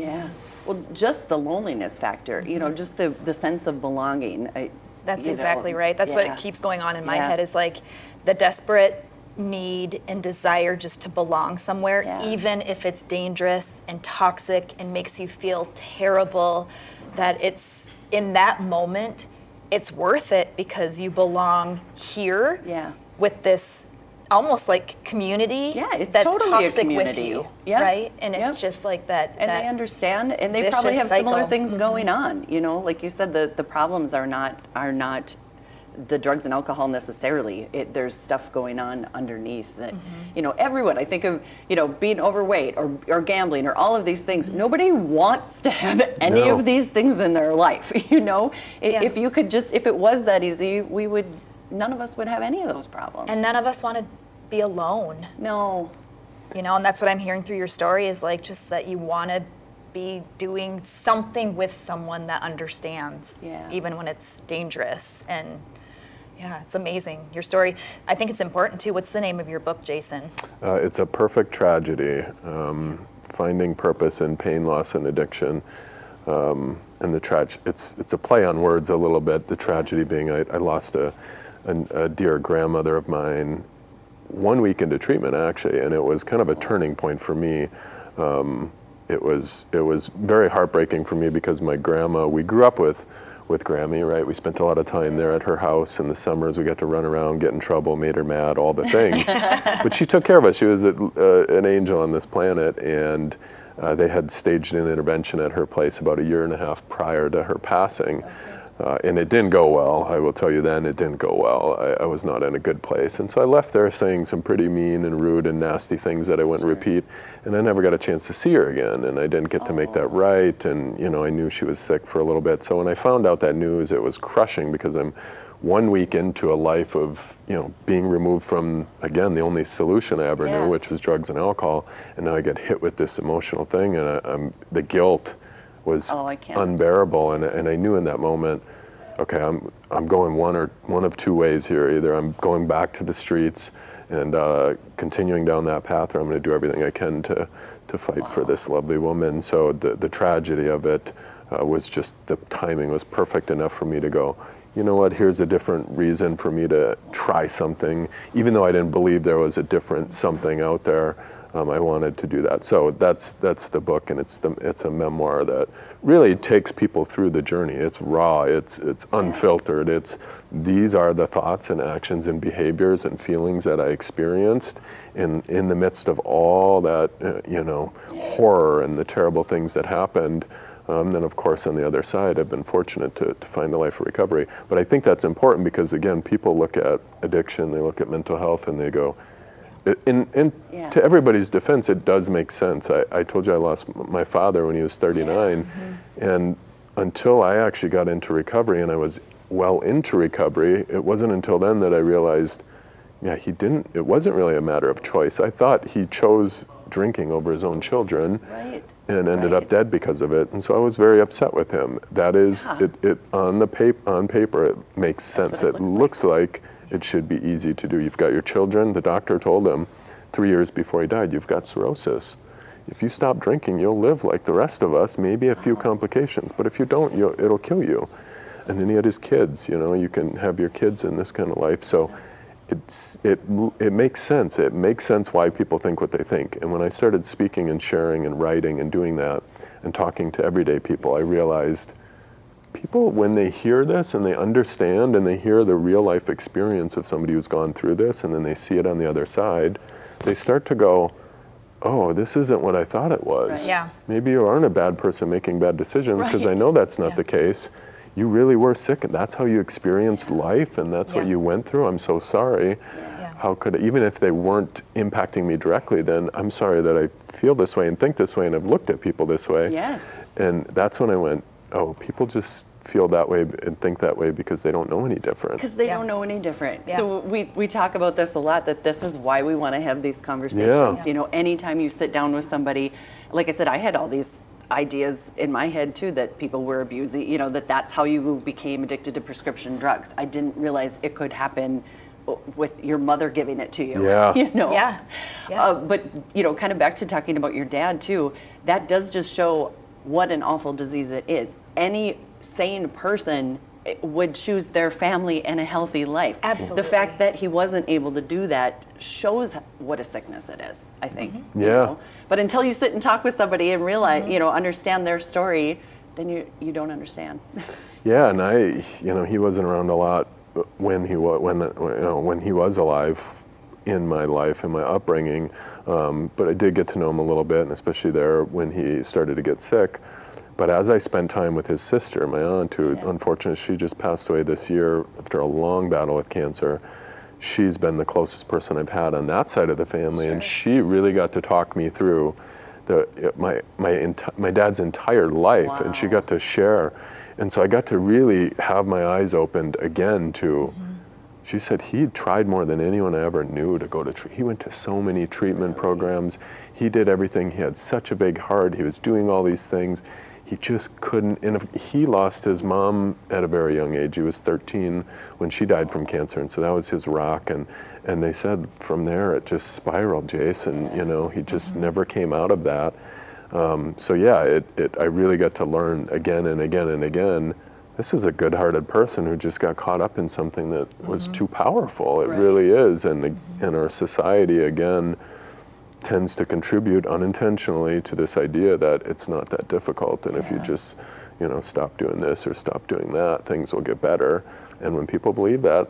Yeah. Well, just the loneliness factor, just the sense of belonging. That's exactly right. That's what keeps going on in my head, is like the desperate need and desire just to belong somewhere, even if it's dangerous and toxic and makes you feel terrible, that it's in that moment, it's worth it because you belong here with this almost like community it's that's totally toxic a community. with you, right? And it's just like that. And they understand, and they probably have similar things going on. Like you said, the problems are not the drugs and alcohol necessarily. There's stuff going on underneath that, everyone, I think of, being overweight or gambling or all of these things. Nobody wants to have any of these things in their life, If you could if it was that easy, none of us would have any of those problems. And none of us want to be alone. No. And that's what I'm hearing through your story, is like just that you want to be doing something with someone that understands, even when it's dangerous. And it's amazing, your story. I think it's important too. What's the name of your book, Jason? It's A Perfect Tragedy, Finding Purpose in Pain, Loss, and Addiction. And it's a play on words a little bit, the tragedy being I lost a dear grandmother of mine 1 week into treatment, actually, and it was kind of a turning point for me. It was very heartbreaking for me because my grandma, we grew up with Grammy, right? We spent a lot of time there at her house in the summers. We got to run around, get in trouble, made her mad, all the things. But she took care of us. She was an angel on this planet, and they had staged an intervention at her place about 1.5 years prior to her passing. And it didn't go well. I will tell you then, it didn't go well. I was not in a good place. And so I left there saying some pretty mean and rude and nasty things that I wouldn't repeat. And I never got a chance to see her again. And I didn't get to make that right. And, I knew she was sick for a little bit. So when I found out that news, it was crushing because I'm 1 week into a life of, being removed from, again, the only solution I ever knew, which was drugs and alcohol. And now I get hit with this emotional thing, and the guilt was unbearable, and I knew in that moment, okay, I'm going one of two ways here. Either I'm going back to the streets and continuing down that path, or I'm going to do everything I can to fight for this lovely woman. So the tragedy of it was just, the timing was perfect enough for me to go, you know what, here's a different reason for me to try something. Even though I didn't believe there was a different something out there, I wanted to do that. So that's the book, and it's a memoir that really takes people through the journey. It's raw, it's unfiltered. These are the thoughts and actions and behaviors and feelings that I experienced in the midst of all that horror and the terrible things that happened. Then of course on the other side, I've been fortunate to find the life of recovery. But I think that's important because, again, people look at addiction, they look at mental health, and they go, to everybody's defense, it does make sense. I told you I lost my father when he was 39, and until I actually got into recovery, and I was well into recovery, it wasn't until then that I realized, it wasn't really a matter of choice. I thought he chose drinking over his own children, and ended up dead because of it, and so I was very upset with him. That is, on paper, it makes sense. It looks like it should be easy to do. You've got your children. The doctor told him 3 years before he died, you've got cirrhosis. If you stop drinking, you'll live like the rest of us, maybe a few complications, but if you don't, it'll kill you. And then he had his kids, you can have your kids in this kind of life. So it makes sense. It makes sense why people think what they think. And when I started speaking and sharing and writing and doing that and talking to everyday people, I realized people, when they hear this and they understand and they hear the real life experience of somebody who's gone through this, and then they see it on the other side, they start to go, oh, this isn't what I thought it was. Maybe you aren't a bad person making bad decisions, because I know that's not the case. You really were sick, and that's how you experienced life, and that's what you went through. I'm so sorry. How could, even if they weren't impacting me directly, then I'm sorry that I feel this way and think this way and have looked at people this way. And that's when I went, oh, people just feel that way and think that way because they don't know any different. Because they don't know any different. So we talk about this a lot, that this is why we want to have these conversations. Anytime you sit down with somebody, like I said, I had all these ideas in my head too, that people were abusing, that's how you became addicted to prescription drugs. I didn't realize it could happen with your mother giving it to you. But kind of back to talking about your dad too, that does just show what an awful disease it is. Any sane person would choose their family and a healthy life. Absolutely. The fact that he wasn't able to do that shows what a sickness it is, I think. Mm-hmm. You Yeah. know? But until you sit and talk with somebody and realize, understand their story, then you don't understand. Yeah, and he wasn't around a lot when he was alive in my life, in my upbringing, but I did get to know him a little bit, and especially there when he started to get sick. But as I spent time with his sister, my aunt, who unfortunately she just passed away this year after a long battle with cancer, she's been the closest person I've had on that side of the family, and she really got to talk me through my dad's entire life, and she got to share, and so I got to really have my eyes opened again to. She said he tried more than anyone I ever knew to go to he went to so many treatment programs. He did everything. He had such a big heart. He was doing all these things. He just couldn't, and he lost his mom at a very young age. He was 13 when she died from cancer, and so that was his rock, and they said from there it just spiraled, Jason. He just never came out of that. So yeah, I really got to learn again and again and again, this is a good-hearted person who just got caught up in something that was too powerful. It really is, and our society, again, tends to contribute unintentionally to this idea that it's not that difficult, and if you just, stop doing this or stop doing that, things will get better. And when people believe that,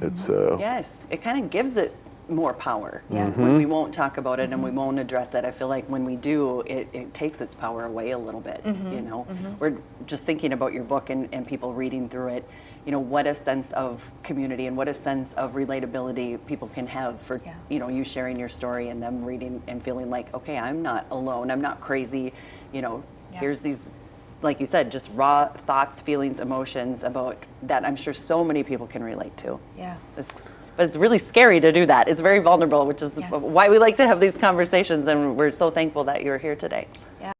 it's yes, it kind of gives it more power when we won't talk about it and we won't address it. I feel like when we do, it takes its power away a little bit. We're just thinking about your book and people reading through it. What a sense of community and what a sense of relatability people can have for you sharing your story and them reading and feeling like, okay, I'm not alone, I'm not crazy. Here's these, like you said, just raw thoughts, feelings, emotions about that I'm sure so many people can relate to. But it's really scary to do that. It's very vulnerable, which is why we like to have these conversations, and we're so thankful that you're here today.